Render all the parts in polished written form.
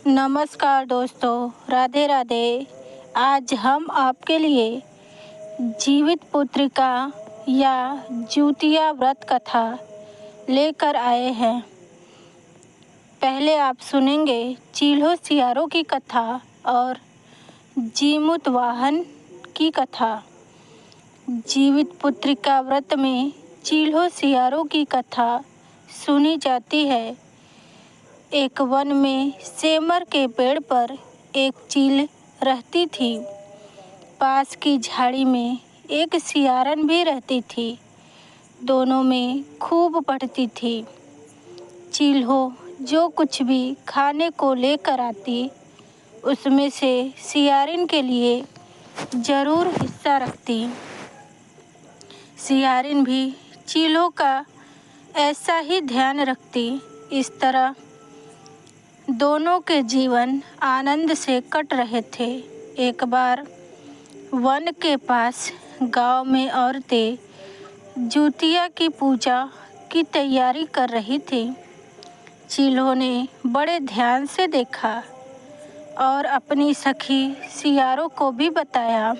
नमस्कार दोस्तों, राधे राधे। आज हम आपके लिए जीवित पुत्रिका या ज्यूतिया व्रत कथा लेकर आए हैं। पहले आप सुनेंगे चील्हो सियारों की कथा और जीमूत वाहन की कथा। जीवित पुत्रिका व्रत में चील्हो सियारों की कथा सुनी जाती है। एक वन में सेमर के पेड़ पर एक चील रहती थी। पास की झाड़ी में एक सियारन भी रहती थी। दोनों में खूब पढ़ती थी। चील्हो जो कुछ भी खाने को लेकर आती, उसमें से सियारिन के लिए ज़रूर हिस्सा रखती। सियारिन भी चील्हो का ऐसा ही ध्यान रखती। इस तरह दोनों के जीवन आनंद से कट रहे थे। एक बार वन के पास गांव में औरतें ज्यूतिया की पूजा की तैयारी कर रही थी। चील्हो ने बड़े ध्यान से देखा और अपनी सखी सियारों को भी बताया।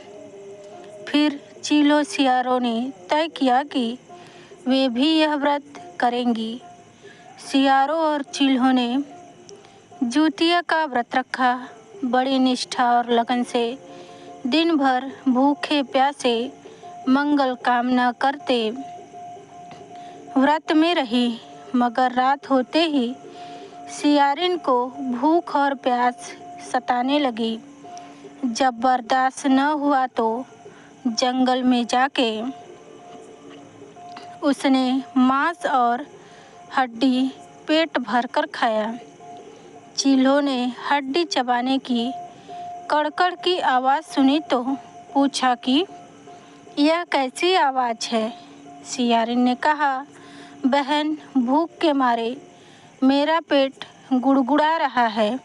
फिर चील्हो सियारों ने तय किया कि वे भी यह व्रत करेंगी। सियारों और चील्हो ने ज्यूतिया का व्रत रखा। बड़ी निष्ठा और लगन से दिन भर भूखे प्यासे मंगल कामना करते व्रत में रही। मगर रात होते ही सियारिन को भूख और प्यास सताने लगी। जब बर्दाश्त न हुआ तो जंगल में जाके उसने मांस और हड्डी पेट भरकर खाया। चील्हो ने हड्डी चबाने की कड़कड़ की आवाज़ सुनी तो पूछा कि यह कैसी आवाज़ है। सियारिन ने कहा, बहन, भूख के मारे मेरा पेट गुड़गुड़ा रहा है।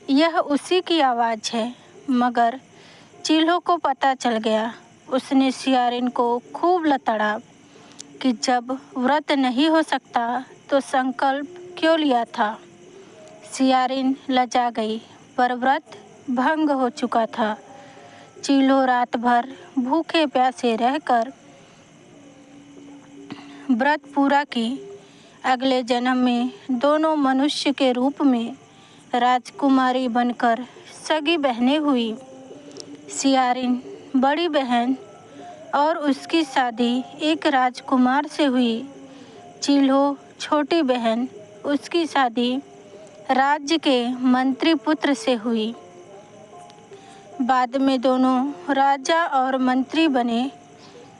यह उसी की आवाज़ है। मगर चील्हो को पता चल गया। उसने सियारिन को खूब लताड़ा कि जब व्रत नहीं हो सकता तो संकल्प क्यों लिया था। सियारिन लजा गई, पर व्रत भंग हो चुका था। चील्हो रात भर भूखे प्यासे रहकर व्रत पूरा की। अगले जन्म में दोनों मनुष्य के रूप में राजकुमारी बनकर सगी बहनें हुई। सियारिन बड़ी बहन और उसकी शादी एक राजकुमार से हुई। चील्हो छोटी बहन, उसकी शादी राज्य के मंत्री पुत्र से हुई। बाद में दोनों राजा और मंत्री बने।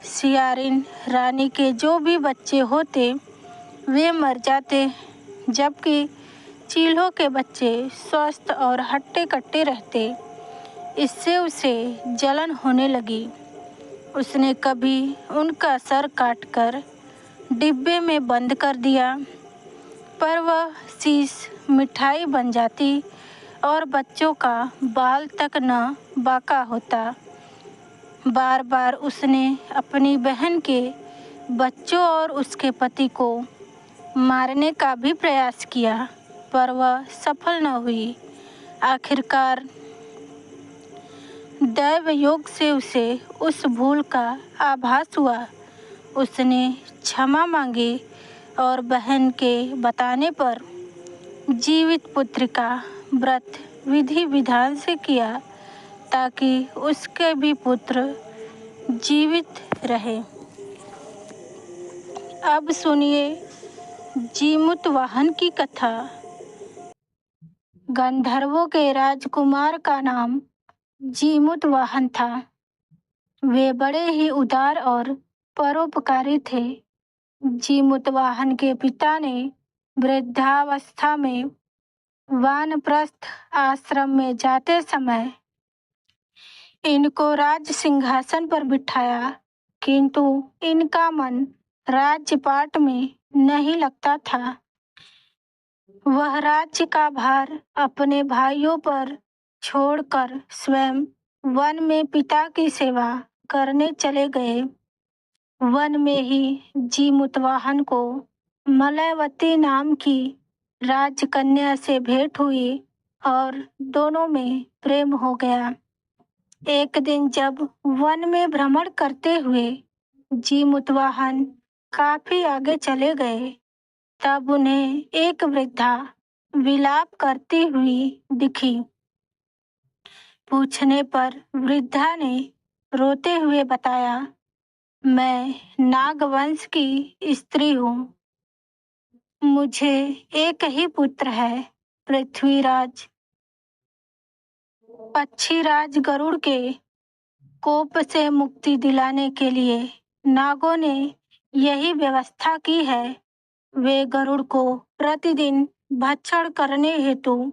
सियारिन रानी के जो भी बच्चे होते वे मर जाते, जबकि चील्हो के बच्चे स्वस्थ और हट्टे कट्टे रहते। इससे उसे जलन होने लगी। उसने कभी उनका सर काटकर डिब्बे में बंद कर दिया, पर वह शीश मिठाई बन जाती और बच्चों का बाल तक न बाका होता। बार बार उसने अपनी बहन के बच्चों और उसके पति को मारने का भी प्रयास किया, पर वह सफल न हुई। आखिरकार दैव योग से उसे उस भूल का आभास हुआ। उसने क्षमा मांगी और बहन के बताने पर जीवित पुत्रिका व्रत विधि विधान से किया, ताकि उसके भी पुत्र जीवित रहे। अब सुनिए जीमूत वाहन की कथा। गंधर्वों के राजकुमार का नाम जीमूत वाहन था। वे बड़े ही उदार और परोपकारी थे। जीमूत वाहन के पिता ने वृद्धावस्था में वानप्रस्थ आश्रम में जाते समय इनको राज सिंहासन पर बिठाया, किंतु इनका मन राज्यपाट में नहीं लगता था। वह राज्य का भार अपने भाइयों पर छोड़कर स्वयं वन में पिता की सेवा करने चले गए। वन में ही जीमूतवाहन को मलयवती नाम की राजकन्या से भेंट हुई और दोनों में प्रेम हो गया। एक दिन जब वन में भ्रमण करते हुए जीमूतवाहन काफी आगे चले गए, तब उन्हें एक वृद्धा विलाप करती हुई दिखी। पूछने पर वृद्धा ने रोते हुए बताया, मैं नागवंश की स्त्री हूँ। मुझे एक ही पुत्र है, पृथ्वीराज। पक्षीराज गरुड़ के कोप से मुक्ति दिलाने के लिए नागों ने यही व्यवस्था की है। वे गरुड़ को प्रतिदिन भक्षण करने हेतु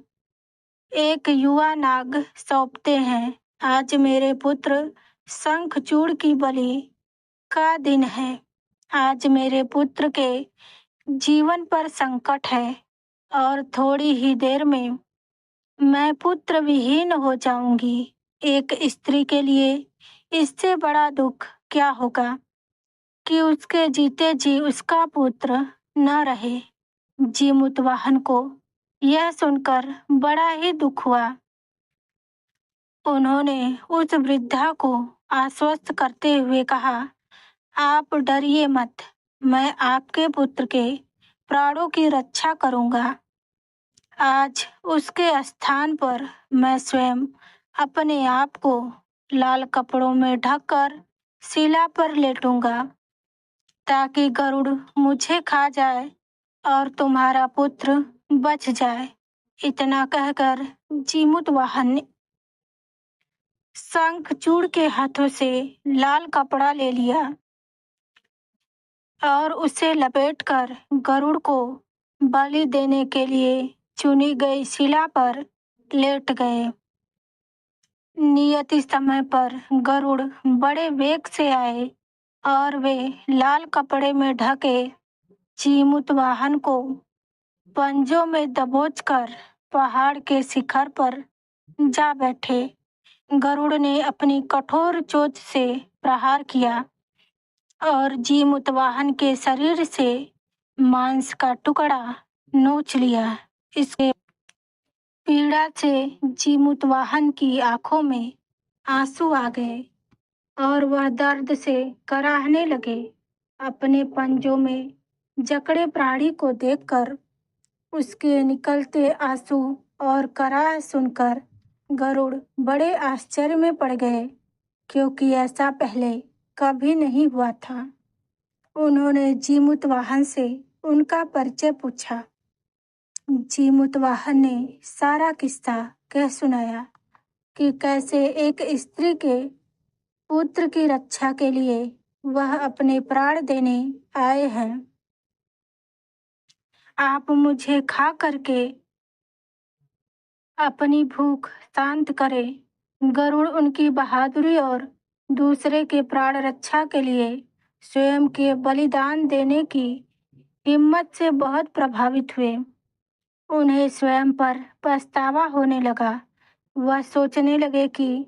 एक युवा नाग सौंपते हैं। आज मेरे पुत्र शंखचूड़ की बलि का दिन है। आज मेरे पुत्र के जीवन पर संकट है और थोड़ी ही देर में मैं पुत्र विहीन हो जाऊंगी। एक स्त्री के लिए इससे बड़ा दुख क्या होगा कि उसके जीते जी उसका पुत्र न रहे। जीमूतवाहन को यह सुनकर बड़ा ही दुख हुआ। उन्होंने उस वृद्धा को आश्वस्त करते हुए कहा, आप डरिए मत, मैं आपके पुत्र के प्राणों की रक्षा करूंगा। आज उसके स्थान पर मैं स्वयं अपने आप को लाल कपड़ों में ढककर शिला पर लेटूंगा, ताकि गरुड़ मुझे खा जाए और तुम्हारा पुत्र बच जाए। इतना कहकर जीमूतवाहन ने शंखचूड़ के हाथों से लाल कपड़ा ले लिया और उसे लपेटकर गरुड़ को बलि देने के लिए चुनी गई शिला पर लेट गए। नियति समय पर गरुड़ बड़े वेग से आए और वे लाल कपड़े में ढके जीमूतवाहन को पंजों में दबोचकर पहाड़ के शिखर पर जा बैठे। गरुड़ ने अपनी कठोर चोंच से प्रहार किया और जीमूतवाहन के शरीर से मांस का टुकड़ा नोच लिया। इसके पीड़ा से जीमूतवाहन की आंखों में आंसू आ गए और वह दर्द से कराहने लगे। अपने पंजों में जकड़े प्राणी को देखकर उसके निकलते आंसू और कराह सुनकर गरुड़ बड़े आश्चर्य में पड़ गए, क्योंकि ऐसा पहले कभी नहीं हुआ था। उन्होंने जीमूतवाहन से उनका परिचय पूछा। जीमूतवाहन ने सारा किस्सा कह सुनाया कि कैसे एक स्त्री के पुत्र की रक्षा के लिए वह अपने प्राण देने आए हैं। आप मुझे खा करके अपनी भूख शांत करें। गरुड़ उनकी बहादुरी और दूसरे के प्राण रक्षा के लिए स्वयं के बलिदान देने की हिम्मत से बहुत प्रभावित हुए। उन्हें स्वयं पर पछतावा होने लगा। वह सोचने लगे कि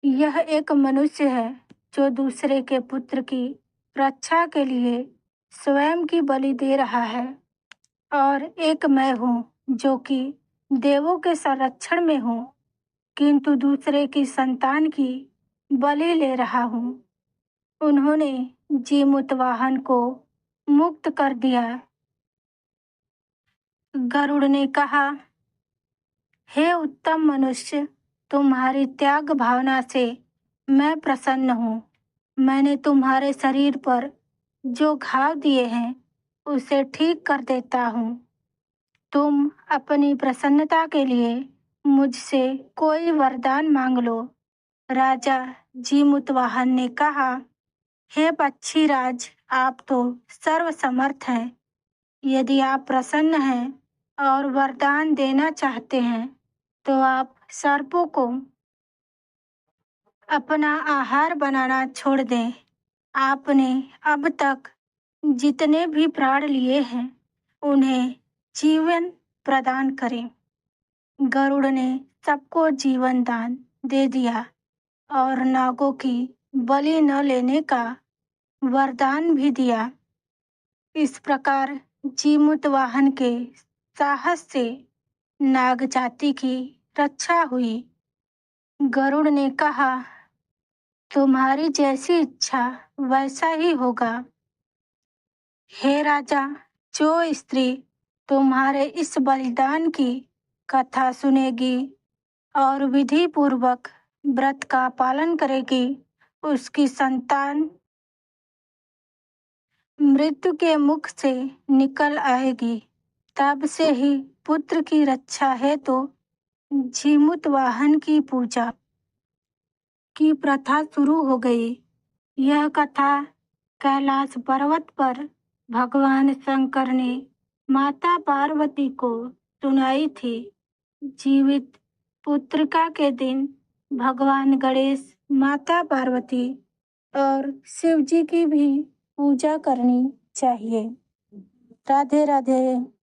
यह एक मनुष्य है जो दूसरे के पुत्र की रक्षा के लिए स्वयं की बलि दे रहा है, और एक मैं हूँ जो कि देवों के संरक्षण में हूँ, किंतु दूसरे की संतान की बलि ले रहा हूँ। उन्होंने जीमूतवाहन को मुक्त कर दिया। गरुड़ ने कहा, हे उत्तम मनुष्य, तुम्हारी त्याग भावना से मैं प्रसन्न हूँ। मैंने तुम्हारे शरीर पर जो घाव दिए हैं उसे ठीक कर देता हूँ। तुम अपनी प्रसन्नता के लिए मुझसे कोई वरदान मांग लो। राजा जीमूतवाहन ने कहा, हे पक्षीराज, आप तो सर्वसमर्थ हैं। यदि आप प्रसन्न हैं और वरदान देना चाहते हैं तो आप सर्पों को अपना आहार बनाना छोड़ दें। आपने अब तक जितने भी प्राण लिए हैं उन्हें जीवन प्रदान करें। गरुड़ ने सबको जीवन दान दे दिया और नागों की बलि न लेने का वरदान भी दिया। इस प्रकार जीमूतवाहन के साहस से नाग जाति की रक्षा हुई। गरुड़ ने कहा, तुम्हारी जैसी इच्छा वैसा ही होगा। हे राजा, जो स्त्री तुम्हारे इस बलिदान की कथा सुनेगी और विधि पूर्वक व्रत का पालन करेगी, उसकी संतान मृत्यु के मुख से निकल आएगी। तब से ही पुत्र की रक्षा हेतु झिमुत वाहन की पूजा की प्रथा शुरू हो गई। यह कथा कैलाश पर्वत पर भगवान शंकर ने माता पार्वती को सुनाई थी। जीवित पुत्रिका के दिन भगवान गणेश, माता पार्वती और शिव जी की भी पूजा करनी चाहिए। राधे राधे।